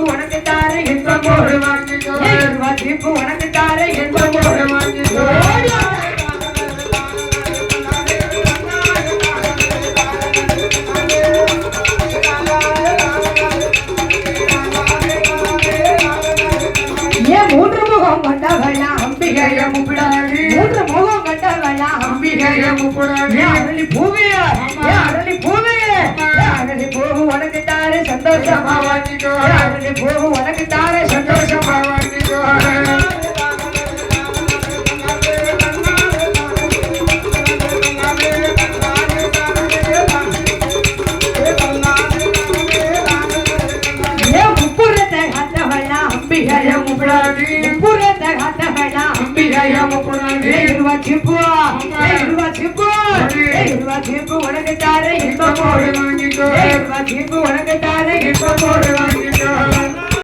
உனக்கு தார இன்பம் ஒரு வாங்கிக்கோ உனக்கு தார இன்பம் ஒரு வாங்கிக்கோ மூன்று முகம் கண்டவளா அம்பிகைய முப்பிடாது மூன்று முகம் கண்டவளா அம்பிகைய முப்பிடாது அடலி பூவிய அடலி பூவிய அடலி பூவு உனக்கு தாரே சந்தோஷமா வாங்கிக்கோ அடலி பூவு உனக்கு தாரே சந்தோஷமா வாங்கிக்கோ உனக்கு தாரே இன்பம் உனக்கு தாரே